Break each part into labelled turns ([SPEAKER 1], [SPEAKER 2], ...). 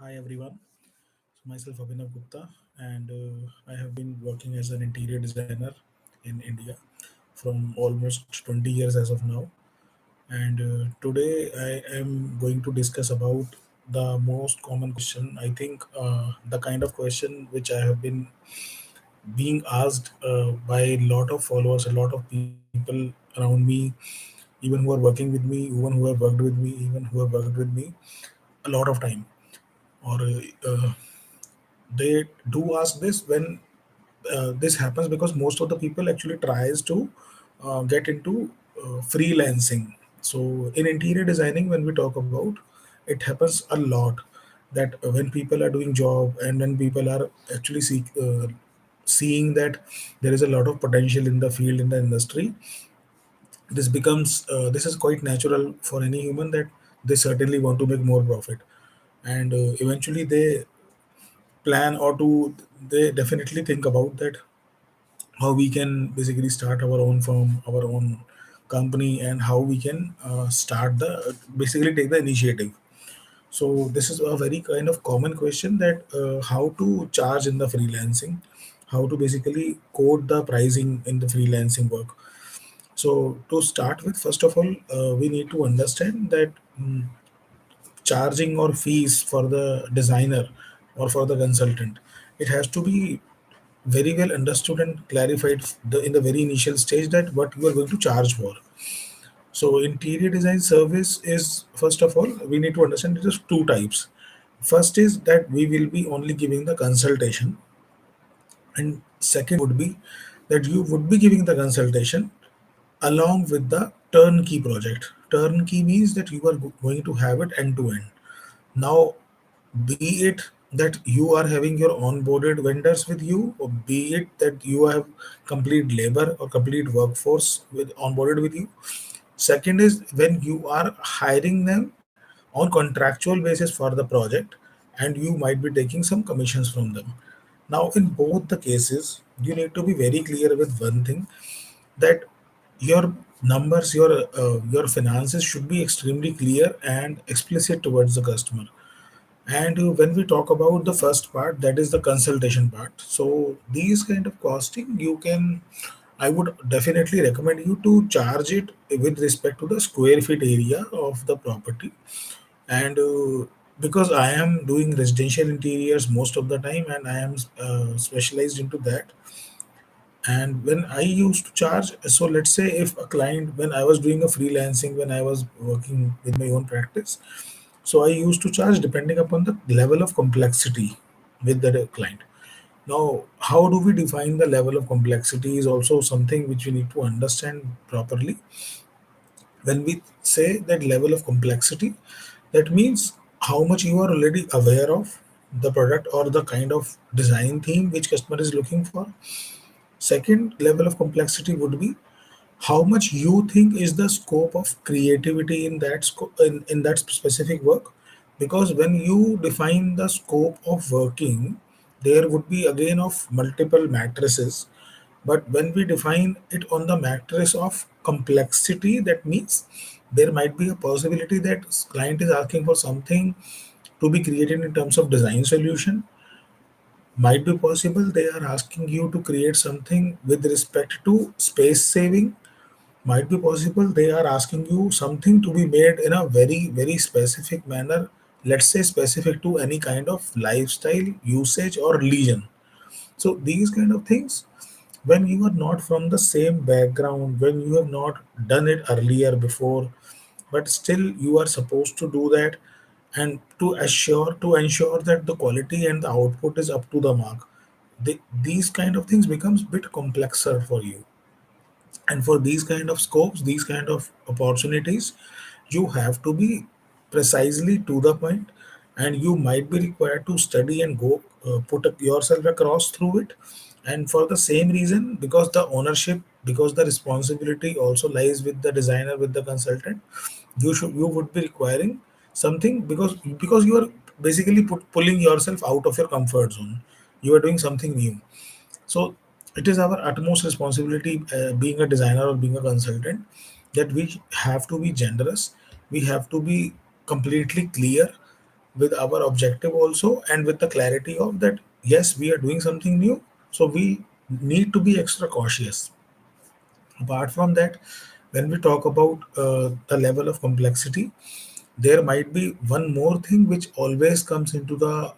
[SPEAKER 1] Hi everyone. So myself Abhinav Gupta, and I have been working as an interior designer in India from almost 20 years as of now. And today I am going to discuss about the most common question. I think the kind of question which I have been being asked by a lot of followers, a lot of people around me, even who are working with me, even who have worked with me, even who have worked with me a lot of time, or they do ask this when this happens because most of the people actually tries to get into freelancing. So in interior designing, when we talk about, it happens a lot that when people are doing job and when people are actually seeing that there is a lot of potential in the field, in the industry, this is quite natural for any human that they certainly want to make more profit, and eventually they plan or to they definitely think about that how we can basically start our own firm, our own company, and how we can start the basically take the initiative. So this is a very kind of common question that how to charge in the freelancing, how to basically code the pricing in the freelancing work. So to start with, first of all, we need to understand that charging or fees for the designer or for the consultant, it has to be very well understood and clarified in the very initial stage that what you are going to charge for. So interior design service is, first of all, we need to understand it is two types. First is that we will be only giving the consultation, and second would be that you would be giving the consultation along with the turnkey project. Turnkey means that you are going to have it end to end. Now, be it that you are having your onboarded vendors with you, or be it that you have complete labor or complete workforce with onboarded with you. Second is when you are hiring them on contractual basis for the project, and you might be taking some commissions from them. Now, in both the cases, you need to be very clear with one thing, that your numbers, your finances should be extremely clear and explicit towards the customer. And when we talk about the first part, that is the consultation part. So these kind of costing, I would definitely recommend you to charge it with respect to the square feet area of the property. And because I am doing residential interiors most of the time, and I am specialized into that, and when I used to charge, so let's say if a client, when I was doing a freelancing, when I was working with my own practice, so I used to charge depending upon the level of complexity with the client. Now, how do we define the level of complexity is also something which we need to understand properly. When we say that level of complexity, that means how much you are already aware of the product or the kind of design theme which customer is looking for. Second level of complexity would be how much you think is the scope of creativity in in that specific work. Because when you define the scope of working, there would be again of multiple matrices, but when we define it on the matrix of complexity, that means there might be a possibility that client is asking for something to be created in terms of design solution. Might be possible they are asking you to create something with respect to space saving. Might be possible they are asking you something to be made in a very very specific manner, let's say specific to any kind of lifestyle usage or religion. So these kind of things, when you are not from the same background, when you have not done it earlier before, but still you are supposed to do that, and to ensure that the quality and the output is up to the mark, these kind of things becomes bit complexer for you. And for these kind of scopes, these kind of opportunities, you have to be precisely to the point, and you might be required to study and go yourself across through it. And for the same reason, because the ownership, because the responsibility also lies with the designer, with the consultant, you would be requiring something, because you are basically pulling yourself out of your comfort zone. You are doing something new. So it is our utmost responsibility, being a designer or being a consultant, that we have to be generous. We have to be completely clear with our objective also, and with the clarity of that yes, we are doing something new, so we need to be extra cautious. Apart from that, when we talk about the level of complexity, there might be one more thing which always comes into the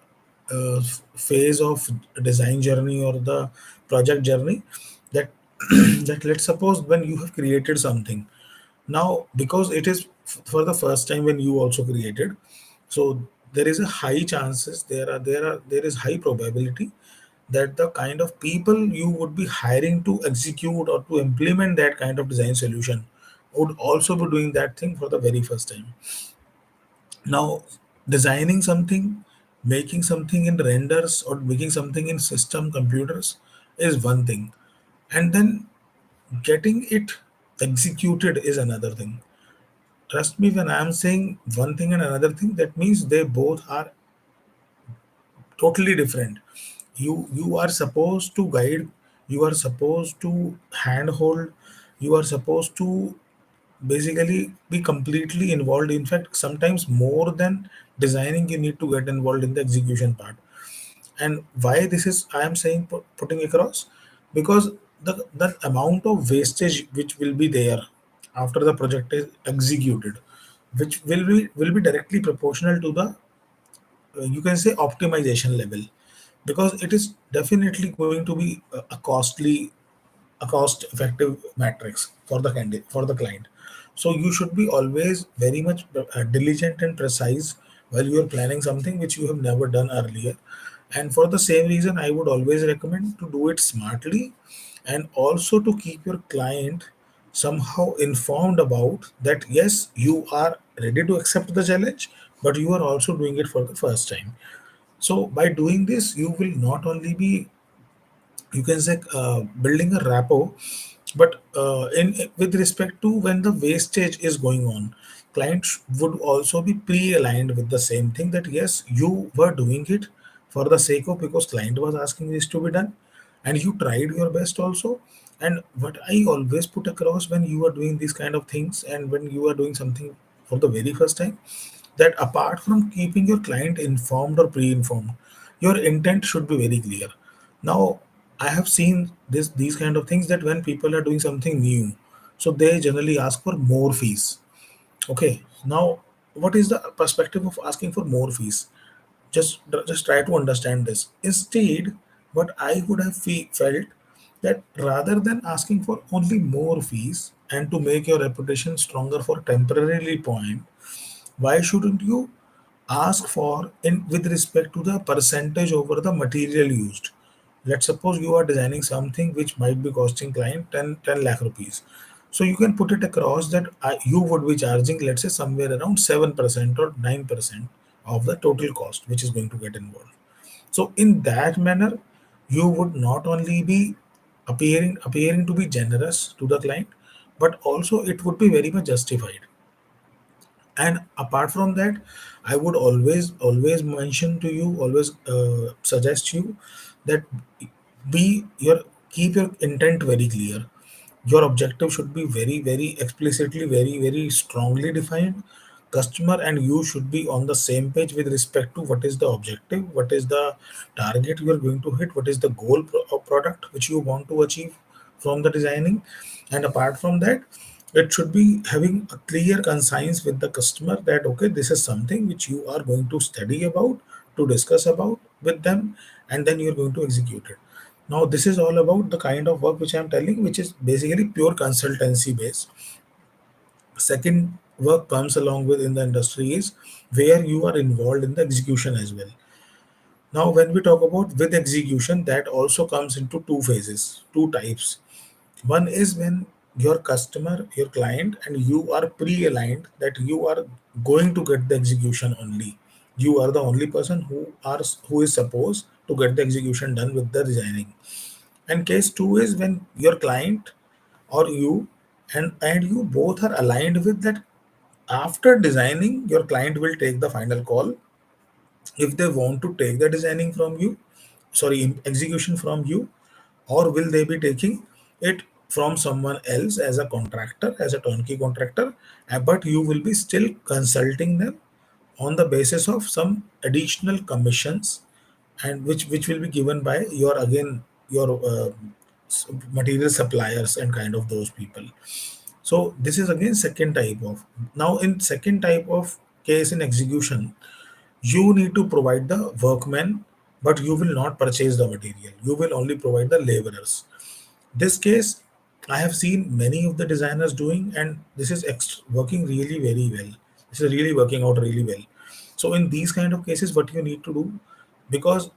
[SPEAKER 1] phase of design journey or the project journey, that that let's suppose when you have created something now, because it is for the first time when you also created, so there is a high chances, there is high probability that the kind of people you would be hiring to execute or to implement that kind of design solution would also be doing that thing for the very first time. Now, designing something, making something in renders or making something in system computers is one thing, and then getting it executed is another thing. Trust me when I am saying one thing and another thing, that means they both are totally different. You are supposed to guide, you are supposed to handhold, you are supposed to basically be completely involved. In fact, sometimes more than designing, you need to get involved in the execution part. And why this is I am saying, putting across, because the amount of wastage which will be there after the project is executed, which will be directly proportional to the you can say optimization level, because it is definitely going to be a costly, a cost effective matrix for the candidate, for the client. So you should be always very much diligent and precise while you are planning something which you have never done earlier. And for the same reason, I would always recommend to do it smartly, and also to keep your client somehow informed about that yes, you are ready to accept the challenge, but you are also doing it for the first time. So by doing this, you will not only be, you can say, building a rapport, but in with respect to when the wastage is going on, clients would also be pre-aligned with the same thing, that yes, you were doing it for the sake of, because client was asking this to be done, and you tried your best also. And what I always put across when you are doing these kind of things, and when you are doing something for the very first time, that apart from keeping your client informed or pre-informed, your intent should be very clear. Now, I have seen these kind of things, that when people are doing something new, so they generally ask for more fees. Okay, now what is the perspective of asking for more fees? Just try to understand this. Instead, what I would have felt, that rather than asking for only more fees and to make your reputation stronger for temporarily point, why shouldn't you ask for in with respect to the percentage over the material used? Let's suppose you are designing something which might be costing client 10 lakh rupees, so you can put it across that you would be charging, let's say, somewhere around 7% or 9% of the total cost which is going to get involved. So in that manner, you would not only be appearing to be generous to the client, but also it would be very much justified. And apart from that, I would always mention to you, always suggest you, that be your keep your intent very clear. Your objective should be very very explicitly, very very strongly defined. Customer and you should be on the same page with respect to what is the objective, what is the target you are going to hit, what is the goal of product which you want to achieve from the designing. And apart from that, it should be having a clear conscience with the customer, that okay, this is something which you are going to study about, to discuss about with them, and then you're going to execute it. Now this is all about the kind of work which I'm telling, which is basically pure consultancy based. Second work comes along with in the industry is where you are involved in the execution as well. Now when we talk about with execution, that also comes into two phases, two types. One is when your customer, your client, and you are pre-aligned that you are going to get the execution only. You are the only person who is supposed to get the execution done with the designing. And case two is when your client or you and you both are aligned with that. After designing, your client will take the final call if they want to take the designing from you, sorry, execution from you, or will they be taking it from someone else as a contractor, as a turnkey contractor, but you will be still consulting them on the basis of some additional commissions, and which will be given by your, again, your material suppliers and kind of those people. So this is again second type of. Now in second type of case in execution, you need to provide the workmen, but you will not purchase the material. You will only provide the laborers. This case, I have seen many of the designers doing, and this is working really very well. This is really working out really well. So in these kind of cases, what you need to do, because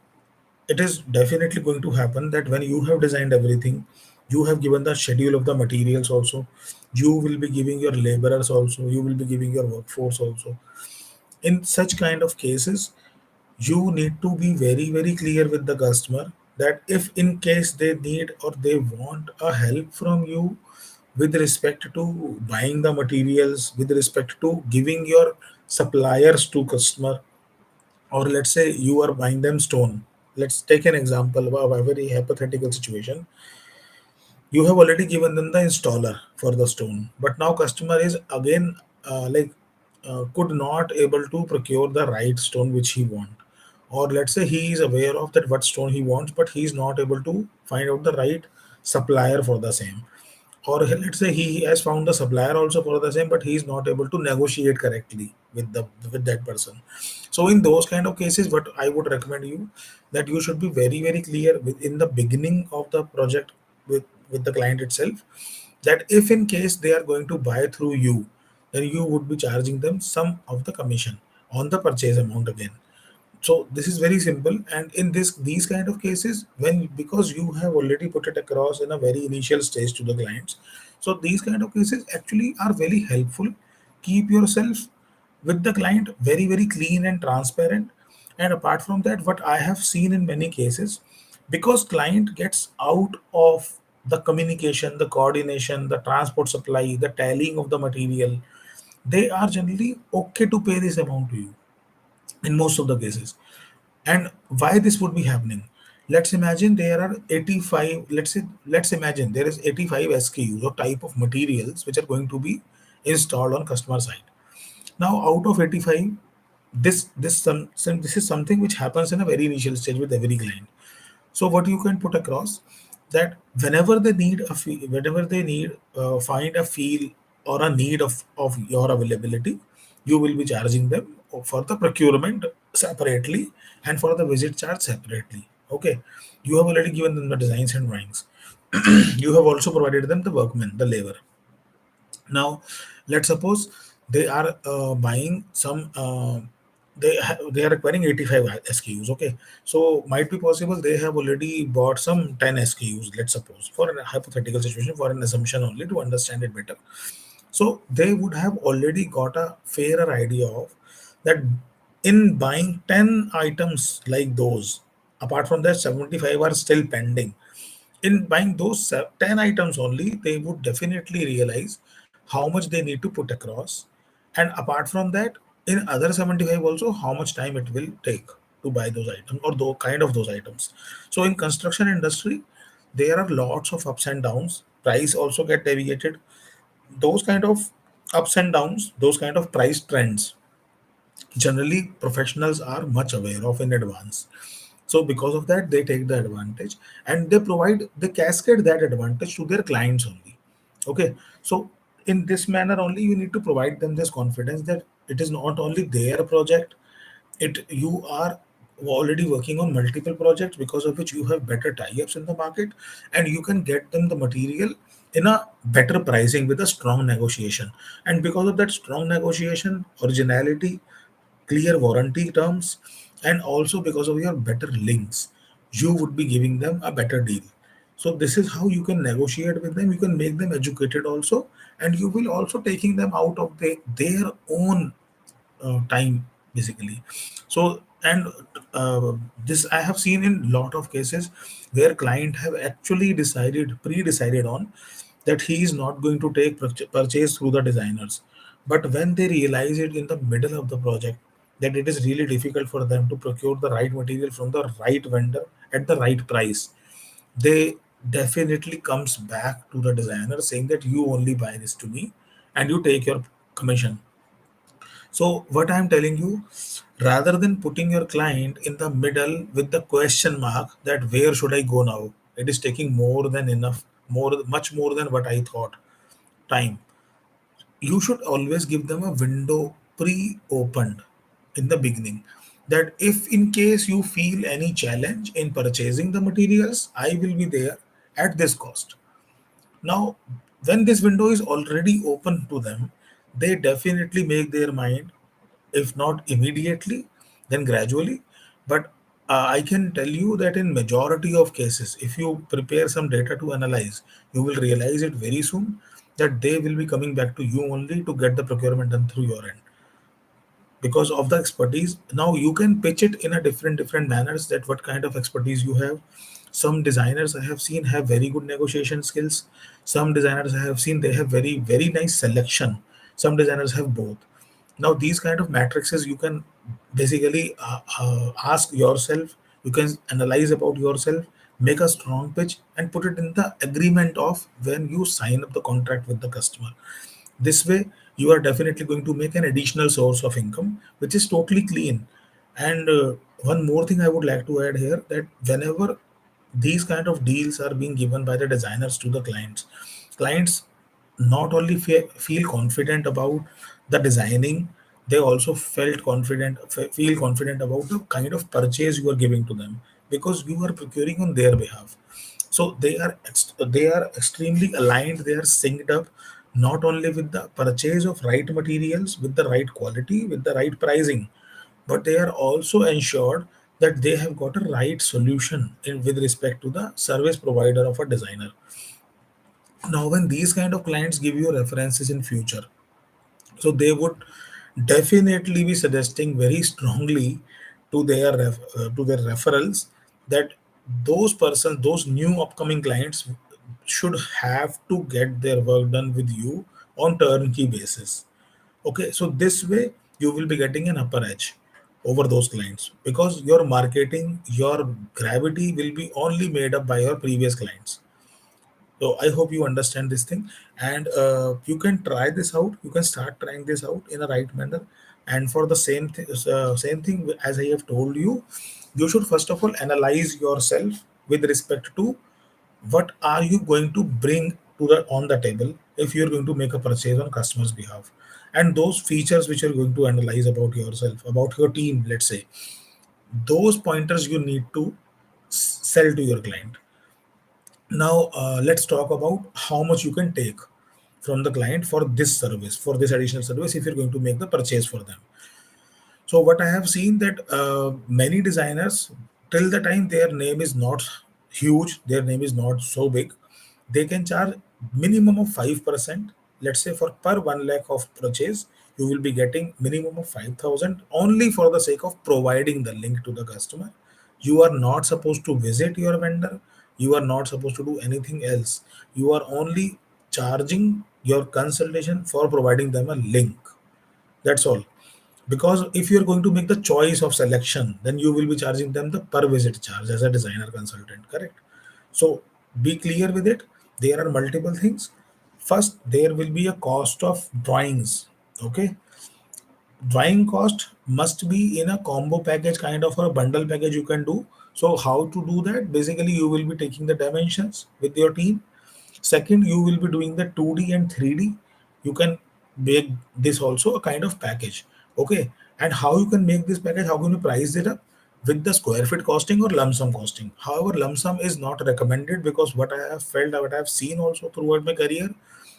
[SPEAKER 1] it is definitely going to happen that when you have designed everything, you have given the schedule of the materials also, you will be giving your laborers also, you will be giving your workforce also. In such kind of cases, you need to be very very clear with the customer that if in case they need or they want a help from you with respect to buying the materials, with respect to giving your suppliers to customer, or let's say you are buying them stone. Let's take an example of a very hypothetical situation. You have already given them the installer for the stone, but now customer is again could not able to procure the right stone which he want, or let's say he is aware of that what stone he wants, but he is not able to find out the right supplier for the same, or let's say he has found the supplier also for the same, but he is not able to negotiate correctly with the with that person. So in those kind of cases, what I would recommend you, that you should be very very clear in the beginning of the project with the client itself, that if in case they are going to buy through you, then you would be charging them some of the commission on the purchase amount again. So this is very simple, and in these kind of cases, when because you have already put it across in a very initial stage to the clients, so these kind of cases actually are very helpful. Keep yourself with the client very very clean and transparent. And apart from that, what I have seen in many cases, because client gets out of the communication, the coordination, the transport supply, the tallying of the material, they are generally okay to pay this amount to you in most of the cases. And why this would be happening? Let's imagine there are 85, let's imagine there is 85 SKUs or type of materials which are going to be installed on customer side. Now out of 85, this is something which happens in a very initial stage with every client. So what you can put across, that whenever they need whenever they need find a feel or a need of your availability, you will be charging them for the procurement separately and for the visit charge separately. Okay, you have already given them the designs and drawings. You have also provided them the workmen, the labor. Now, let's suppose they are buying some. They are requiring 85 SKUs. Okay, so might be possible they have already bought some 10 SKUs. Let's suppose, for a hypothetical situation, for an assumption only to understand it better. So they would have already got a fairer idea of that in buying 10 items like those. Apart from that, 75 are still pending. In buying those 10 items only, they would definitely realize how much they need to put across. And apart from that, in other 75 also, how much time it will take to buy those items or those kind of those items. So in construction industry, there are lots of ups and downs. Price also get navigated. Those kind of ups and downs, those kind of price trends, generally professionals are much aware of in advance. So because of that, they take the advantage, and they cascade that advantage to their clients only. Okay, so in this manner only, you need to provide them this confidence that it is not only their project, it you are already working on multiple projects, because of which you have better tie-ups in the market, and you can get them the material in a better pricing with a strong negotiation. And because of that strong negotiation, originality, clear warranty terms, and also because of your better links, you would be giving them a better deal. So this is how you can negotiate with them. You can make them educated also, and you will also taking them out of their own time, basically. So, and this I have seen in lot of cases where client have actually pre-decided on that he is not going to take purchase through the designers, but when they realize it in the middle of the project, that it is really difficult for them to procure the right material from the right vendor at the right price, they definitely comes back to the designer saying that you only buy this to me and you take your commission. So what I'm telling you, rather than putting your client in the middle with the question mark that where should I go now, it is taking more than enough, much more than what I thought time. You should always give them a window pre-opened in the beginning, that if in case you feel any challenge in purchasing the materials, I will be there at this cost. Now, when this window is already open to them, they definitely make their mind, if not immediately, then gradually. But I can tell you that in majority of cases, if you prepare some data to analyze, you will realize it very soon that they will be coming back to you only to get the procurement done through your end because of the expertise. Now you can pitch it in a different manners, that what kind of expertise you have. Some designers I have seen have very good negotiation skills. Some designers I have seen they have very nice selection. Some designers have both. Now these kind of matrices you can basically ask yourself, you can analyze about yourself, make a strong pitch and put it in the agreement of when you sign up the contract with the customer. This way you are definitely going to make an additional source of income which is totally clean. And one more thing I would like to add here, that whenever these kind of deals are being given by the designers to the clients not only feel confident about the designing, they also feel confident about the kind of purchase you are giving to them, because you are procuring on their behalf. So they are extremely aligned, they are synced up, not only with the purchase of right materials with the right quality with the right pricing, but they are also ensured that they have got a right solution with respect to the service provider of a designer. Now when these kind of clients give you references in future, so they would definitely be suggesting very strongly to to their referrals that those persons, those new upcoming clients should have to get their work done with you on turnkey basis. Okay, so this way you will be getting an upper edge over those clients, because your marketing, your gravity will be only made up by your previous clients. So I hope you understand this thing, and you can try this out. You can start trying this out in a right manner. And for the same thing as I have told you, you should first of all analyze yourself with respect to what are you going to bring to the on the table if you're going to make a purchase on customer's behalf, and those features which you're going to analyze about yourself, about your team, let's say, those pointers you need to sell to your client. Now, let's talk about how much you can take from the client for this service, for this additional service, if you're going to make the purchase for them. So, what I have seen that many designers, till the time their name is not huge, their name is not so big, they can charge minimum of 5%. Let's say for per 1 lakh of purchase, you will be getting minimum of 5,000 only for the sake of providing the link to the customer. You are not supposed to visit your vendor. You are not supposed to do anything else. You are only charging your consultation for providing them a link. That's all. Because if you're going to make the choice of selection, then you will be charging them the per visit charge as a designer consultant, correct? So be clear with it. There are multiple things. First, there will be a cost of drawings. Okay, drawing cost must be in a combo package kind of, or a bundle package you can do. So how to do that? Basically, you will be taking the dimensions with your team. Second, you will be doing the 2D and 3D. You can make this also a kind of package. Okay. And how you can make this package, how can you price it up? With the square feet costing or lump sum costing. However, lump sum is not recommended, because what I have felt, what I have seen also throughout my career,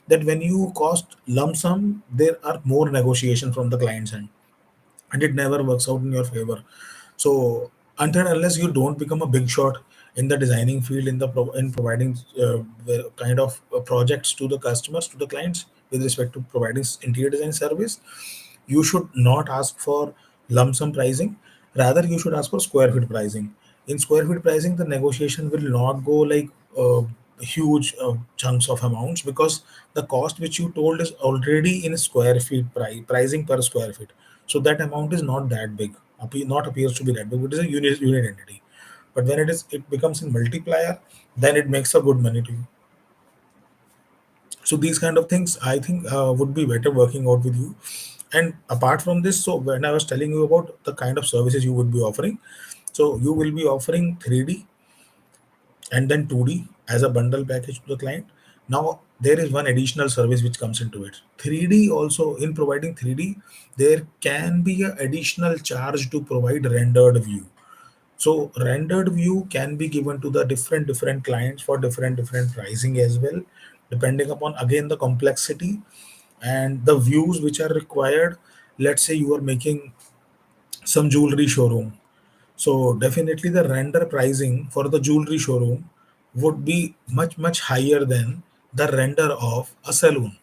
[SPEAKER 1] that when you cost lump sum, there are more negotiation from the client's end, and it never works out in your favor. So until and unless you don't become a big shot in the designing field, in in providing the kind of projects to the customers, to the clients, with respect to providing interior design service, you should not ask for lump sum pricing. Rather, you should ask for square feet pricing. In square feet pricing, the negotiation will not go like huge chunks of amounts, because the cost which you told is already in square feet pricing per square feet. So that amount is not that big. Not appears to be that big. It is a unit entity. But when it becomes in multiplier, then it makes a good money to you. So these kind of things I think would be better working out with you. And apart from this, so when I was telling you about the kind of services you would be offering, so you will be offering 3D and then 2D as a bundle package to the client. Now there is one additional service which comes into it. 3D also, in providing 3D, there can be an additional charge to provide rendered view. So rendered view can be given to the different clients for different pricing as well, depending upon again the complexity and the views which are required. Let's say you are making some jewelry showroom, so definitely the render pricing for the jewelry showroom would be much higher than the render of a saloon.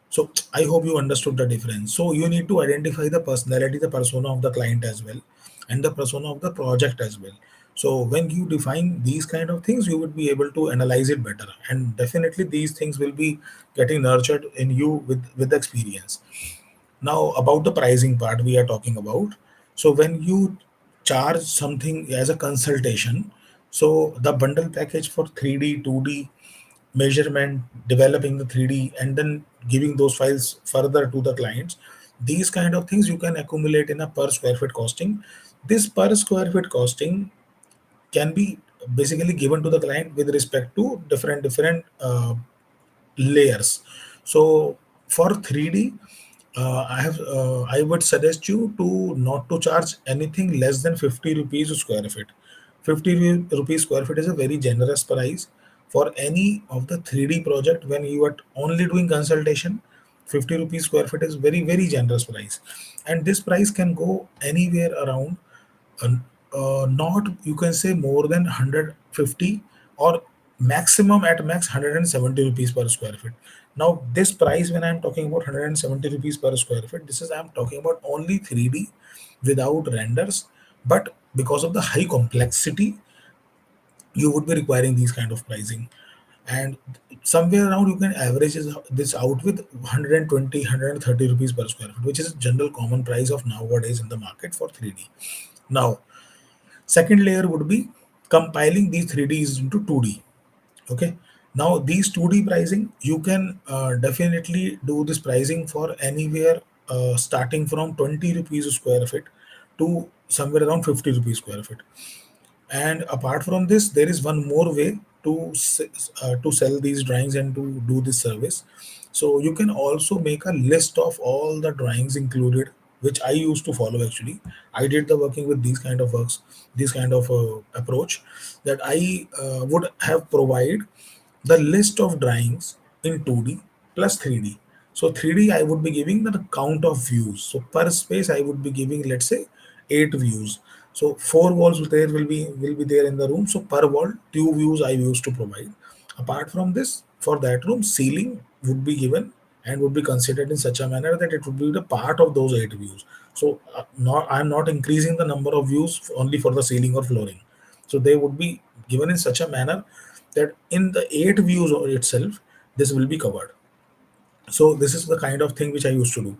[SPEAKER 1] So I hope you understood the difference. So you need to identify the personality, the persona of the client as well, and the persona of the project as well. So when you define these kind of things, you would be able to analyze it better, and definitely these things will be getting nurtured in you with the experience. Now about the pricing part we are talking about. So when you charge something as a consultation, so the bundle package for 3D, 2D measurement, developing the 3D, and then giving those files further to the clients. These kind of things you can accumulate in a per square foot costing. This per square foot costing can be basically given to the client with respect to different layers. So for 3D, I would suggest you to not to charge anything less than 50 rupees a square feet. 50 rupees square feet is a very generous price for any of the 3D project. When you are only doing consultation, 50 rupees square feet is very generous price, and this price can go anywhere around uh, not, you can say, more than 150, or maximum at max 170 rupees per square feet. Now this price, when I'm talking about 170 rupees per square feet, this is, I'm talking about only 3D without renders. But because of the high complexity, you would be requiring these kind of pricing, and somewhere around you can average this out with 120 rupees per square feet, which is general common price of nowadays in the market for 3D. Now second layer would be compiling these 3Ds into 2D. Okay. Now these 2D pricing, you can definitely do this pricing for anywhere starting from 20 rupees a square feet to somewhere around 50 rupees square feet. And apart from this, there is one more way to sell these drawings and to do this service. So you can also make a list of all the drawings included, which I used to follow actually. I did the working with these kind of works, this kind of approach, that I would have provide the list of drawings in 2D plus 3D. So 3D I would be giving the count of views. So per space I would be giving, let's say, 8 views. So four walls there will be there in the room. So per wall 2 views I used to provide. Apart from this, for that room, ceiling would be given and would be considered in such a manner that it would be the part of those 8 views. So I'm not increasing the number of views only for the ceiling or flooring. So they would be given in such a manner that in the 8 views itself, this will be covered. So this is the kind of thing which I used to do.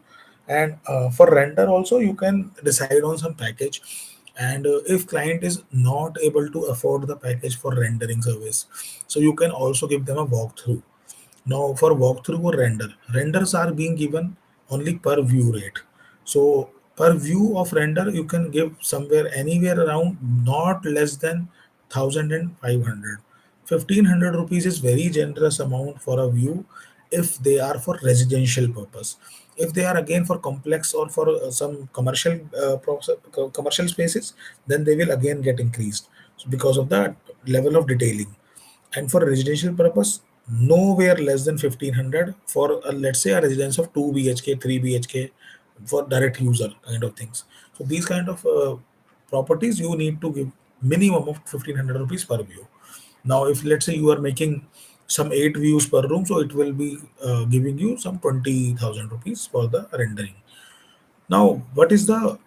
[SPEAKER 1] And for render also, you can decide on some package. And if client is not able to afford the package for rendering service, so you can also give them a walkthrough. Now, for walkthrough or renders are being given only per view rate. So, per view of render, you can give somewhere anywhere around not less than 1,500. 1,500 rupees is very generous amount for a view if they are for residential purpose. If they are again for complex or for some commercial spaces, then they will again get increased, so because of the level of detailing. And for residential purpose, nowhere less than 1,500 for let's say a residence of 2 bhk 3 bhk for direct user kind of things. So these kind of properties you need to give minimum of 1,500 rupees per view. Now if let's say you are making some 8 views per room, so it will be giving you some 20,000 rupees for the rendering. Now what is the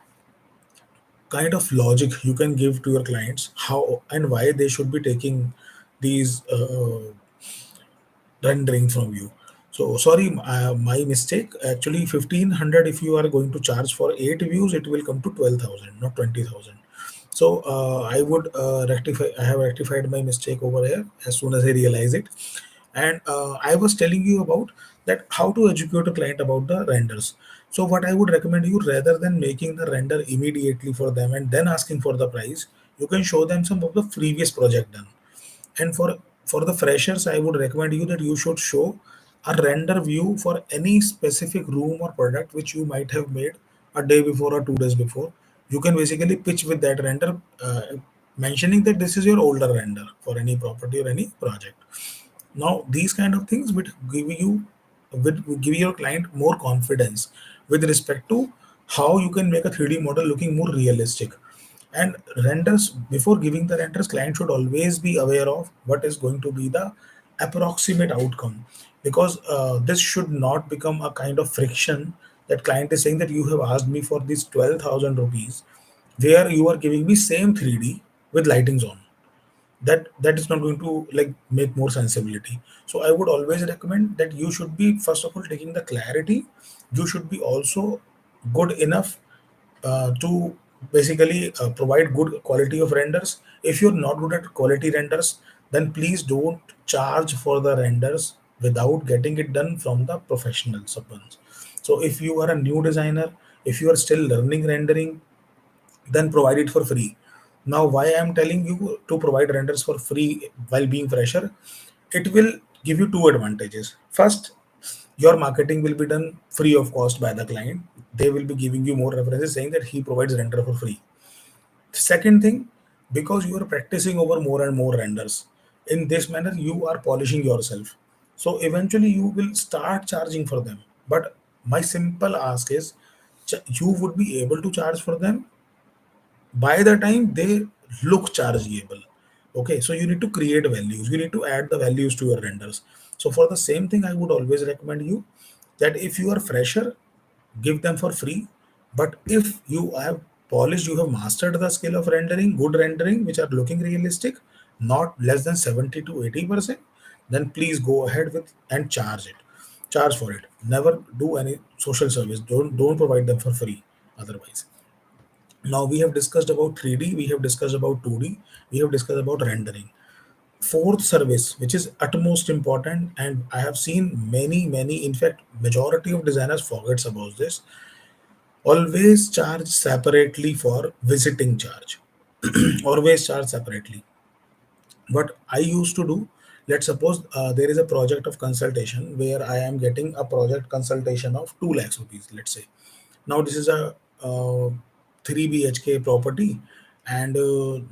[SPEAKER 1] kind of logic you can give to your clients, how and why they should be taking these rendering from you? So sorry, my mistake. Actually, 1,500. If you are going to charge for 8 views, it will come to 12,000, not 20,000. So I would rectify. I have rectified my mistake over here as soon as I realize it. And I was telling you about that how to educate a client about the renders. So what I would recommend you, rather than making the render immediately for them and then asking for the price, you can show them some of the previous project done. And for the freshers, I would recommend you that you should show a render view for any specific room or product which you might have made a day before or 2 days before. You can basically pitch with that render, mentioning that this is your older render for any property or any project. Now these kind of things would give your client more confidence with respect to how you can make a 3D model looking more realistic. And renders, before giving the renders, client should always be aware of what is going to be the approximate outcome, because this should not become a kind of friction that client is saying that you have asked me for this 12,000 rupees where you are giving me same 3D with lightings on. That is not going to like make more sensibility. So I would always recommend that you should be first of all taking the clarity. You should be also good enough to basically provide good quality of renders. If you're not good at quality renders, then please don't charge for the renders without getting it done from the professional ones. So if you are a new designer, if you are still learning rendering, then provide it for free. Now, why I am telling you to provide renders for free while being fresher? It will give you two advantages. First, your marketing will be done free of cost by the client. They will be giving you more references saying that he provides render for free. Second thing, because you are practicing over more and more renders, in this manner you are polishing yourself. So eventually you will start charging for them. But my simple ask is, you would be able to charge for them by the time they look chargeable. Okay, so you need to create values, you need to add the values to your renders. So for the same thing, I would always recommend you that if you are fresher, give them for free. But if you have polished, you have mastered the skill of rendering, good rendering which are looking realistic, not less than 70 to 80%, then please go ahead with and charge for it. Never do any social service, don't provide them for free otherwise. Now we have discussed about 3D, we have discussed about 2D, we have discussed about rendering. Fourth service, which is utmost important, and I have seen many, in fact, majority of designers forgets about this. Always charge separately for visiting charge. Always charge separately. What I used to do, let's suppose there is a project of consultation where I am getting a project consultation of 2 lakhs rupees, let's say. Now this is a 3 BHK property, and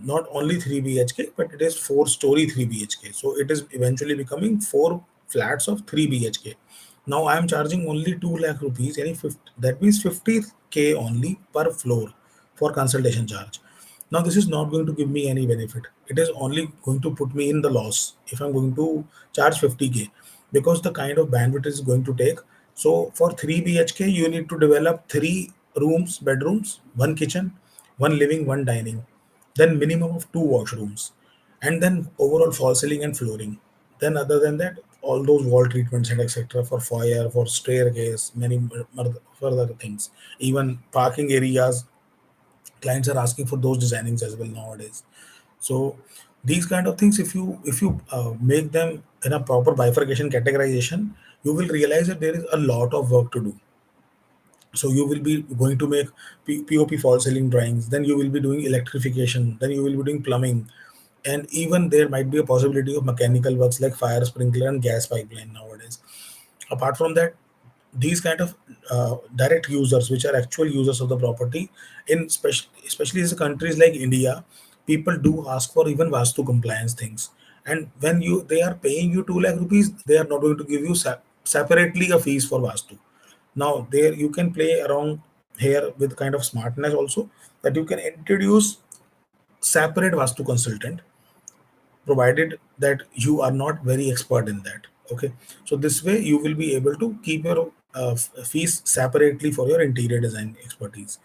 [SPEAKER 1] not only 3 BHK, but it is 4-story 3 BHK. So it is eventually becoming 4 flats of 3 BHK. Now I am charging only 2 lakh rupees, any 50, that means 50K only per floor for consultation charge. Now this is not going to give me any benefit. It is only going to put me in the loss if I'm going to charge 50K, because the kind of bandwidth is going to take. So for 3 BHK, you need to develop 3 rooms, bedrooms, one kitchen, one living, one dining, then minimum of 2 washrooms, and then overall fall ceiling and flooring. Then other than that, all those wall treatments and etc. for foyer, for staircase, many further things. Even parking areas, clients are asking for those designings as well nowadays. So these kind of things, if you make them in a proper bifurcation categorization, you will realize that there is a lot of work to do. So you will be going to make POP fall ceiling drawings, then you will be doing electrification, then you will be doing plumbing, and even there might be a possibility of mechanical works like fire sprinkler and gas pipeline nowadays. Apart from that, these kind of direct users, which are actual users of the property, in especially in countries like India, people do ask for even vastu compliance things. And when you they are paying you 2 lakh rupees, they are not going to give you separately a fees for vastu. Now there you can play around here with kind of smartness also, that you can introduce separate vastu consultant, provided that you are not very expert in that. Okay, so this way you will be able to keep your fees separately for your interior design expertise.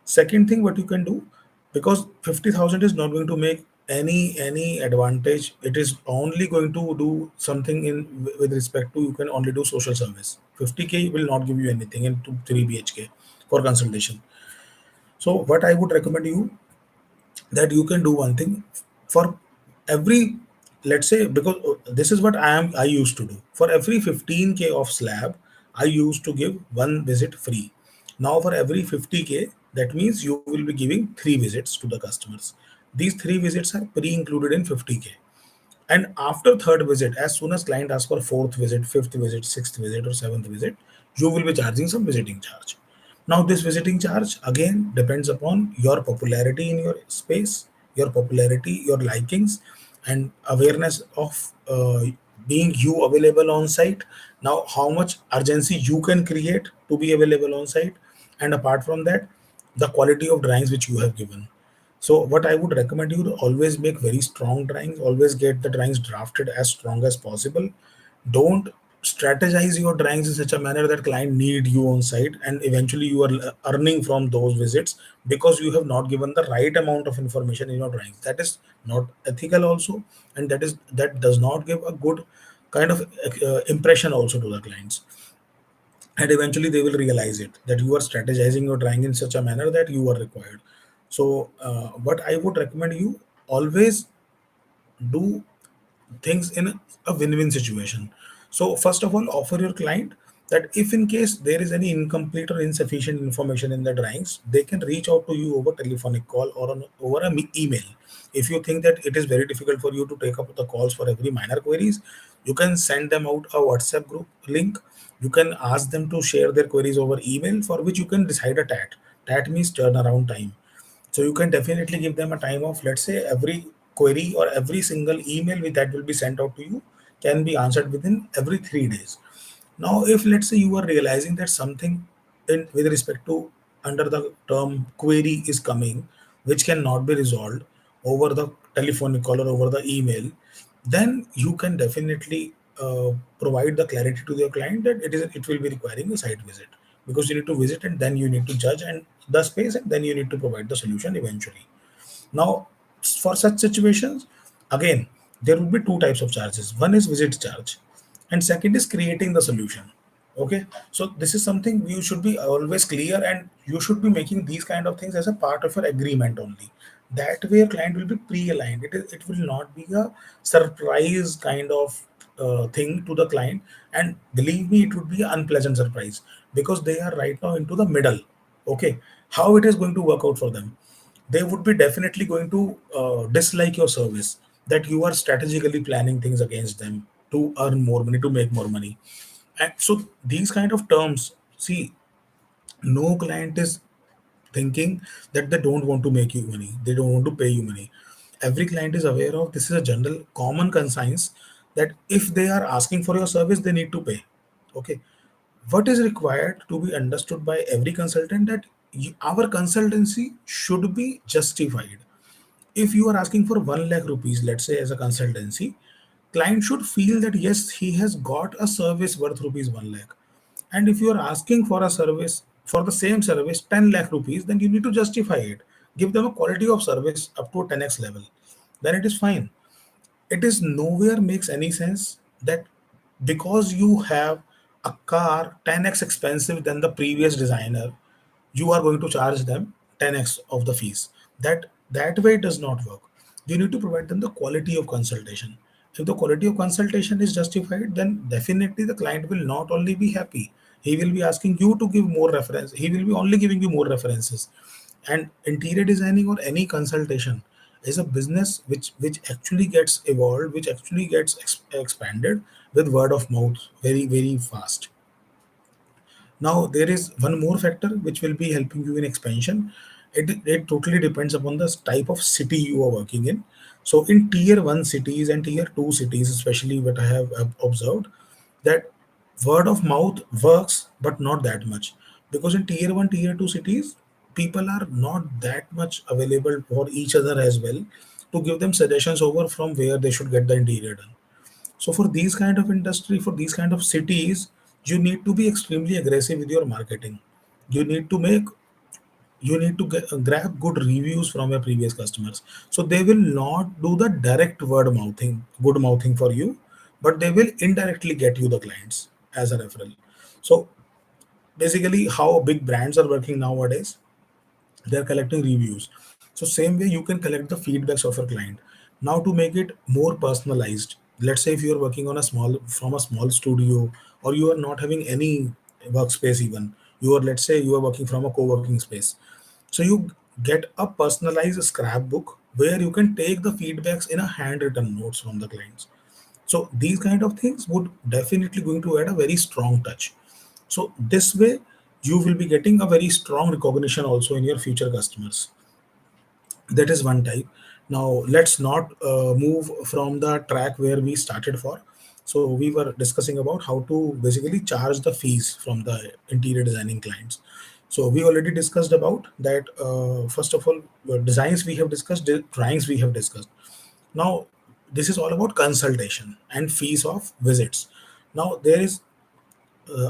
[SPEAKER 1] Second thing what you can do, because 50,000 is not going to make any advantage, it is only going to do something in with respect to, you can only do social service. 50K will not give you anything in 3 BHK for consultation. So what I would recommend you, that you can do one thing for every, let's say, because this is what I used to do for every 15K of slab, I used to give one visit free. Now for every 50K, that means you will be giving three visits to the customers. These three visits are pre-included in 50K. And after third visit, as soon as client asks for fourth visit, fifth visit, sixth visit, or seventh visit, you will be charging some visiting charge. Now, this visiting charge again depends upon your popularity in your space, your popularity, your likings, and awareness of being you available on site. Now, how much urgency you can create to be available on site, and apart from that, the quality of drawings which you have given. So what I would recommend you to always make very strong drawings, always get the drawings drafted as strong as possible. Don't strategize your drawings in such a manner that client need you on site and eventually you are earning from those visits because you have not given the right amount of information in your drawings. That is not ethical also, and that does not give a good kind of impression also to the clients, and eventually they will realize it that you are strategizing your drawing in such a manner that you are required. So what I would recommend you, always do things in a win-win situation. So first of all, offer your client that if in case there is any incomplete or insufficient information in the drawings, they can reach out to you over telephonic call or over a email. If you think that it is very difficult for you to take up the calls for every minor queries, you can send them out a WhatsApp group link. You can ask them to share their queries over email, for which you can decide a TAT. TAT means turnaround time. So you can definitely give them a time of, let's say, every query or every single email that will be sent out to you can be answered within every 3 days. Now, if let's say you are realizing that something with respect to under the term query is coming, which cannot be resolved over the telephonic call or over the email, then you can definitely provide the clarity to your client that it will be requiring a site visit, because you need to visit and then you need to judge and the space, and then you need to provide the solution eventually. Now, for such situations, again, there will be two types of charges. One is visit charge, and second is creating the solution. Okay, so this is something you should be always clear, and you should be making these kind of things as a part of your agreement only. That way, your client will be pre-aligned. It will not be a surprise kind of thing to the client, and believe me, it would be an unpleasant surprise because they are right now into the middle. Okay, how it is going to work out for them, they would be definitely going to dislike your service, that you are strategically planning things against them to earn more money, to make more money. And so these kind of terms, see, no client is thinking that they don't want to make you money, they don't want to pay you money. Every client is aware of this is a general common conscience that if they are asking for your service, they need to pay. Okay, what is required to be understood by every consultant, that our consultancy should be justified. If you are asking for 1 lakh rupees, let's say, as a consultancy, client should feel that yes, he has got a service worth rupees 1 lakh. And if you are asking for a service, for the same service, 10 lakh rupees, then you need to justify it, give them a quality of service up to 10x level, then it is fine. It is nowhere makes any sense that because you have a car 10x expensive than the previous designer, you are going to charge them 10x of the fees. That way it does not work. You need to provide them the quality of consultation. If the quality of consultation is justified, then definitely the client will not only be happy, he will be asking you to give more reference, he will be only giving you more references. And interior designing or any consultation is a business which actually gets evolved, which actually gets expanded with word of mouth very very fast. Now there is one more factor which will be helping you in expansion. It totally depends upon the type of city you are working in. So in tier 1 cities and tier 2 cities, especially what I have observed, that word of mouth works but not that much, because in tier 1 tier 2 cities, people are not that much available for each other as well to give them suggestions over from where they should get the interior done. So for these kind of industry, for these kind of cities, you need to be extremely aggressive with your marketing. You need to make, you need to grab good reviews from your previous customers. So they will not do the direct word mouthing, good mouthing for you, but they will indirectly get you the clients as a referral. So basically, how big brands are working nowadays, they're collecting reviews. So same way you can collect the feedbacks of your client. Now to make it more personalized, let's say if you're working on a small, from a small studio, or you are not having any workspace even, You are, let's say you are working from a co-working space, so you get a personalized scrapbook where you can take the feedbacks in a handwritten notes from the clients. So these kind of things would definitely going to add a very strong touch. So this way you will be getting a very strong recognition also in your future customers. That is one type. Now let's not move from the track where we started for. So we were discussing about how to basically charge the fees from the interior designing clients. So we already discussed about that. First of all, designs we have discussed, drawings we have discussed. Now this is all about consultation and fees of visits. Now there is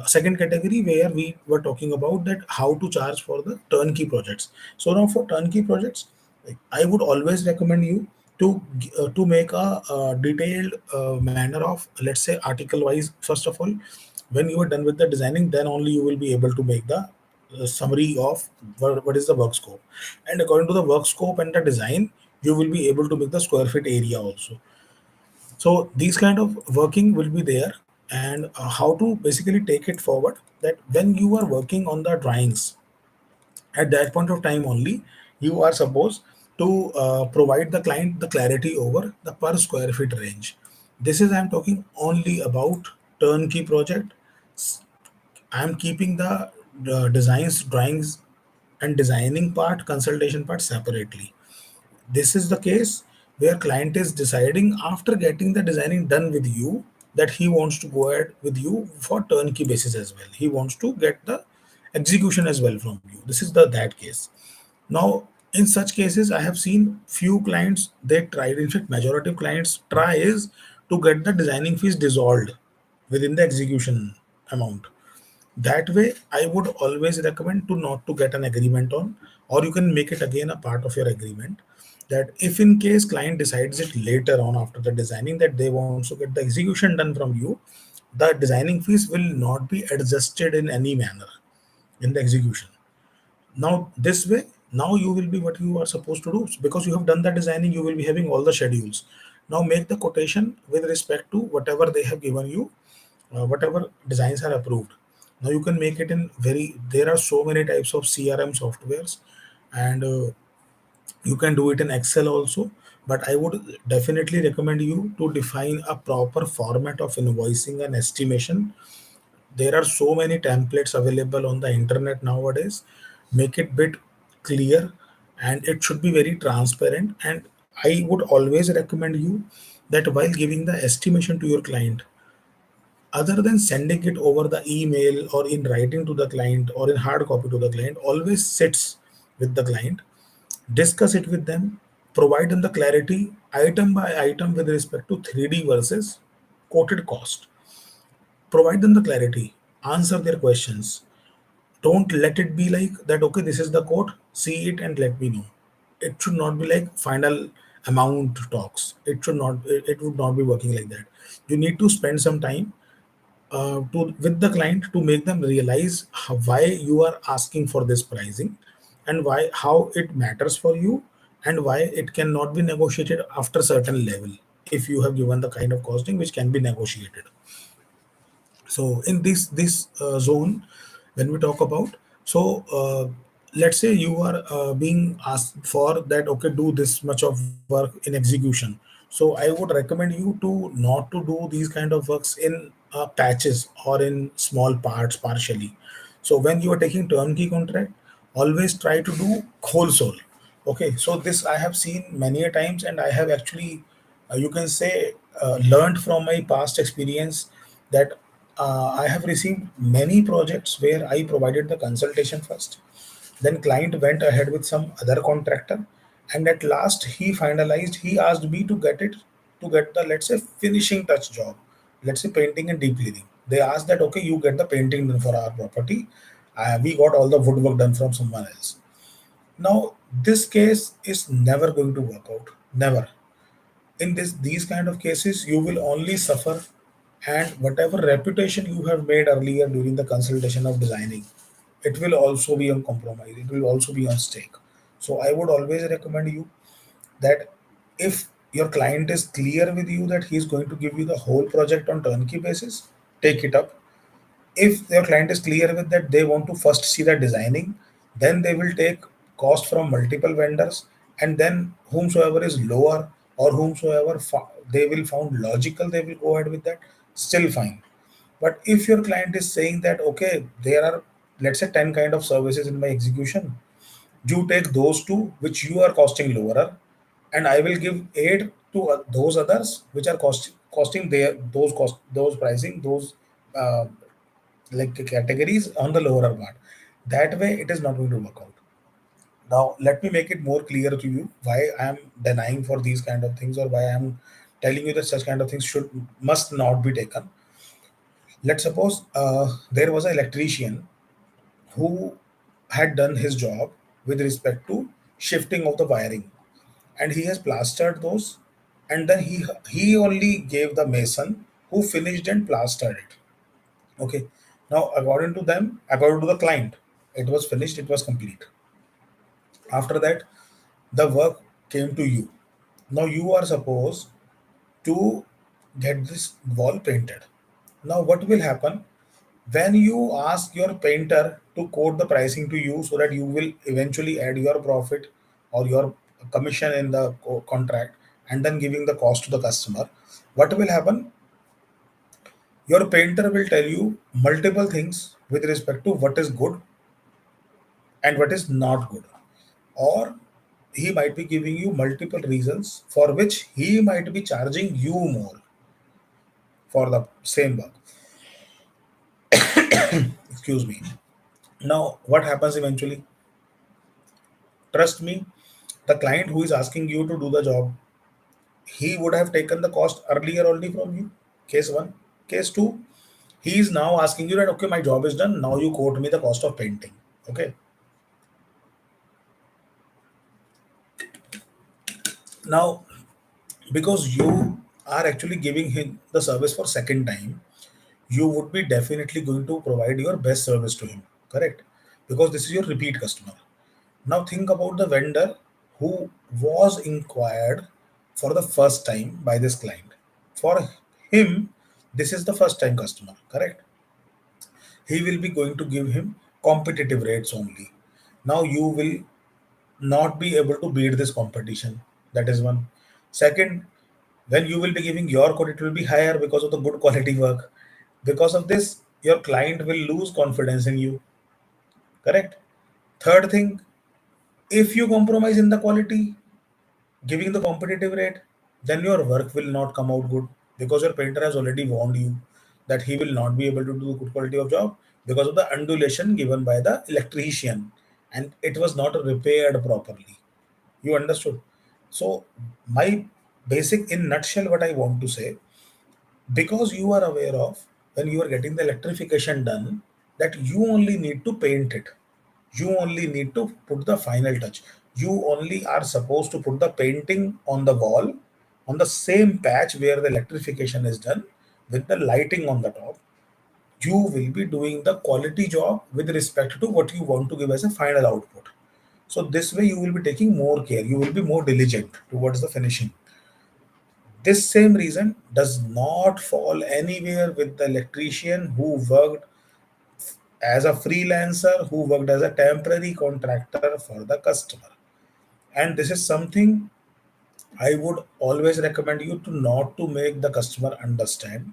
[SPEAKER 1] second category where we were talking about that how to charge for the turnkey projects. So now for turnkey projects, like, I would always recommend you to make a detailed manner of, let's say, article wise. First of all, when you are done with the designing, then only you will be able to make the summary of what is the work scope, and according to the work scope and the design, you will be able to make the square feet area also. So these kind of working will be there, and how to basically take it forward, that when you are working on the drawings, at that point of time only you are supposed to provide the client the clarity over the per square feet range. This is, I am talking only about turnkey project. I am keeping the designs, drawings, and designing part, consultation part separately. This is the case where client is deciding after getting the designing done with you that he wants to go ahead with you for turnkey basis as well. He wants to get the execution as well from you. This is the that case. Now, in such cases, I have seen few clients they tried. In fact, majority of clients try is to get the designing fees dissolved within the execution amount. That way I would always recommend to not to get an agreement on, or you can make it again a part of your agreement, that if in case client decides it later on after the designing that they want to get the execution done from you, the designing fees will not be adjusted in any manner in the execution. Now this way, now you will be what you are supposed to do, because you have done the designing, you will be having all the schedules. Now make the quotation with respect to whatever they have given you, whatever designs are approved. Now you can make it in very, there are so many types of CRM softwares, and you can do it in Excel also. But I would definitely recommend you to define a proper format of invoicing and estimation. There are so many templates available on the internet nowadays. Make it bit clear, and it should be very transparent. And I would always recommend you that while giving the estimation to your client, other than sending it over the email or in writing to the client or in hard copy to the client, always sits with the client, discuss it with them, provide them the clarity item by item with respect to 3D versus quoted cost. Provide them the clarity, answer their questions. Don't let it be like that, okay, this is the quote, see it and let me know. It should not be like final amount talks. It should not, it would not be working like that. You need to spend some time to with the client to make them realize why you are asking for this pricing, and why how it matters for you, and why it cannot be negotiated after certain level if you have given the kind of costing which can be negotiated. So in this zone, when we talk about, so let's say you are being asked for that, okay, do this much of work in execution. So I would recommend you to not to do these kind of works in patches or in small parts partially. So when you are taking turnkey contract, always try to do whole soul. Okay, so this I have seen many a times, and I have actually, you can say, learned from my past experience that I have received many projects where I provided the consultation first. Then client went ahead with some other contractor, and at last he finalized. He asked me to get it, to get the, let's say, finishing touch job, let's say painting and deep cleaning. They asked that, okay, you get the painting done for our property. We got all the woodwork done from someone else. Now this case is never going to work out. Never. In these kind of cases you will only suffer, and whatever reputation you have made earlier during the consultation of designing, it will also be on compromise, it will also be on stake. So I would always recommend you that if your client is clear with you that he is going to give you the whole project on turnkey basis, take it up. If your client is clear with that, they want to first see the designing, then they will take cost from multiple vendors, and then whomsoever is lower or whomsoever they will found logical, they will go ahead with that. Still fine. But if your client is saying that okay, there are, let's say, 10 kind of services in my execution, you take those two which you are costing lower, and I will give aid to those others which are costing their those cost, those pricing, those uh, like categories on the lower part. That way it is not going to work out. Now let me make it more clear to you why I am denying for these kind of things, or why I am telling you that such kind of things should must not be taken. Let's suppose there was an electrician who had done his job with respect to shifting of the wiring, and he has plastered those, and then he only gave the mason who finished and plastered it. Okay. Now, according to them, according to the client, it was finished, it was complete. After that, the work came to you. Now, you are supposed to get this wall painted. Now, what will happen when you ask your painter to quote the pricing to you so that you will eventually add your profit or your commission in the contract, and then giving the cost to the customer? What will happen? Your painter will tell you multiple things with respect to what is good and what is not good. Or he might be giving you multiple reasons for which he might be charging you more for the same work. Excuse me. Now, what happens eventually? Trust me, the client who is asking you to do the job, he would have taken the cost earlier only from you. Case one. Case two, he is now asking you that, okay, my job is done. Now you quote me the cost of painting. Okay. Now, because you are actually giving him the service for second time, you would be definitely going to provide your best service to him, correct? Because this is your repeat customer. Now think about the vendor who was inquired for the first time by this client. For him, this is the first time customer, correct? He will be going to give him competitive rates only. Now you will not be able to beat this competition. That is one. Second, when you will be giving your code, it will be higher because of the good quality work. Because of this, your client will lose confidence in you. Correct. Third thing, if you compromise in the quality, giving the competitive rate, then your work will not come out good, because your painter has already warned you that he will not be able to do good quality of job because of the undulation given by the electrician, and it was not repaired properly. You understood? So my basic in nutshell what I want to say, because you are aware of when you are getting the electrification done, that you only need to paint it, you only need to put the final touch, you only are supposed to put the painting on the wall on the same patch where the electrification is done with the lighting on the top. You will be doing the quality job with respect to what you want to give as a final output. So this way you will be taking more care, you will be more diligent towards the finishing. This same reason does not fall anywhere with the electrician who worked as a freelancer, who worked as a temporary contractor for the customer. And this is something I would always recommend you to not to make the customer understand.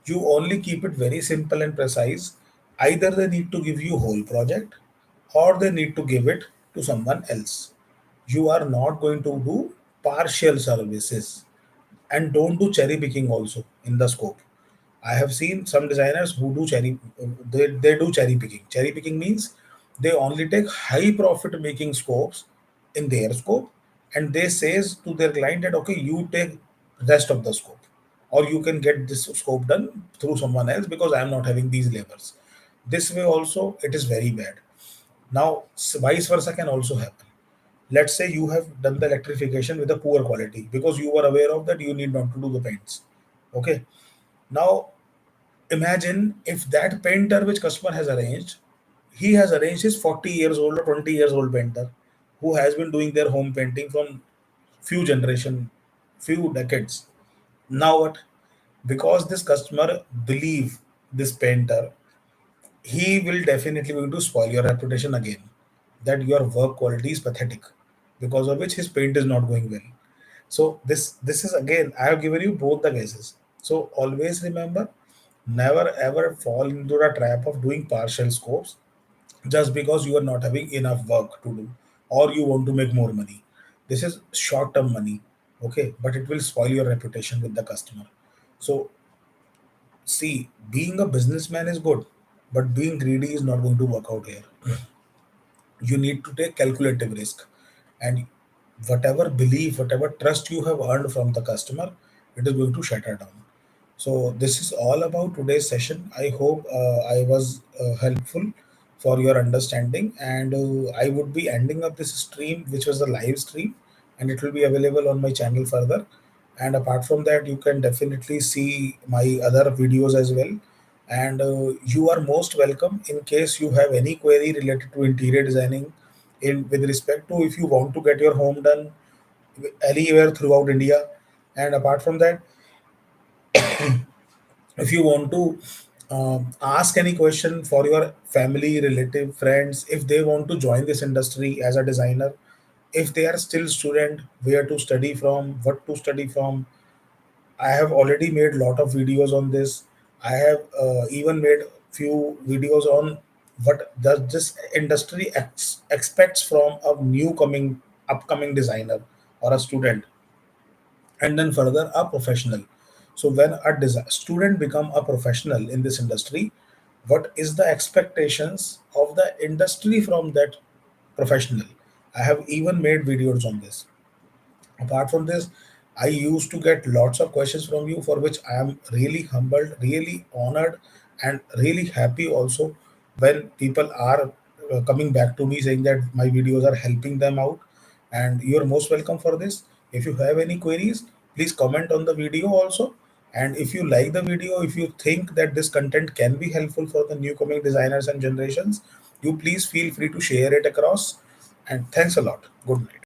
[SPEAKER 1] You only keep it very simple and precise. Either they need to give you whole project or they need to give it to someone else. You are not going to do partial services, and don't do cherry picking also in the scope. I have seen some designers who do they do cherry picking. Cherry picking means they only take high profit making scopes in their scope, and they says to their client that okay, you take rest of the scope, or you can get this scope done through someone else because I am not having these labors. This way also it is very bad. Now vice versa can also happen. Let's say you have done the electrification with a poor quality because you were aware of that you need not to do the paints. Okay. Now imagine if that painter which customer has arranged, he has arranged his 40 years old or 20 years old painter who has been doing their home painting from few generation, few decades. Now what? Because this customer believe this painter, he will definitely going to spoil your reputation again, that your work quality is pathetic, because of which his paint is not going well. So this is again, I have given you both the cases. So always remember, never ever fall into the trap of doing partial scopes just because you are not having enough work to do, or you want to make more money. This is short term money, okay, but it will spoil your reputation with the customer. So see, being a businessman is good, but being greedy is not going to work out here. You need to take calculative risk, and whatever belief, whatever trust you have earned from the customer, it is going to shatter down. So this is all about today's session. I hope I was helpful for your understanding, and I would be ending up this stream, which was a live stream, and it will be available on my channel further. And apart from that, you can definitely see my other videos as well. And you are most welcome in case you have any query related to interior designing, in with respect to if you want to get your home done anywhere throughout India. And apart from that, if you want to ask any question for your family, relative, friends, if they want to join this industry as a designer, if they are still student, where to study from, what to study from, I have already made lot of videos on this. I have even made few videos on what does this industry expects from a new coming upcoming designer or a student, and then further a professional. So when a student become a professional in this industry, what is the expectations of the industry from that professional? I have even made videos on this. Apart from this, I used to get lots of questions from you, for which I am really humbled, really honored, and really happy also, when people are coming back to me saying that my videos are helping them out. And you're most welcome for this. If you have any queries, please comment on the video also. And if you like the video, if you think that this content can be helpful for the new coming designers and generations, you please feel free to share it across. And thanks a lot. Good night.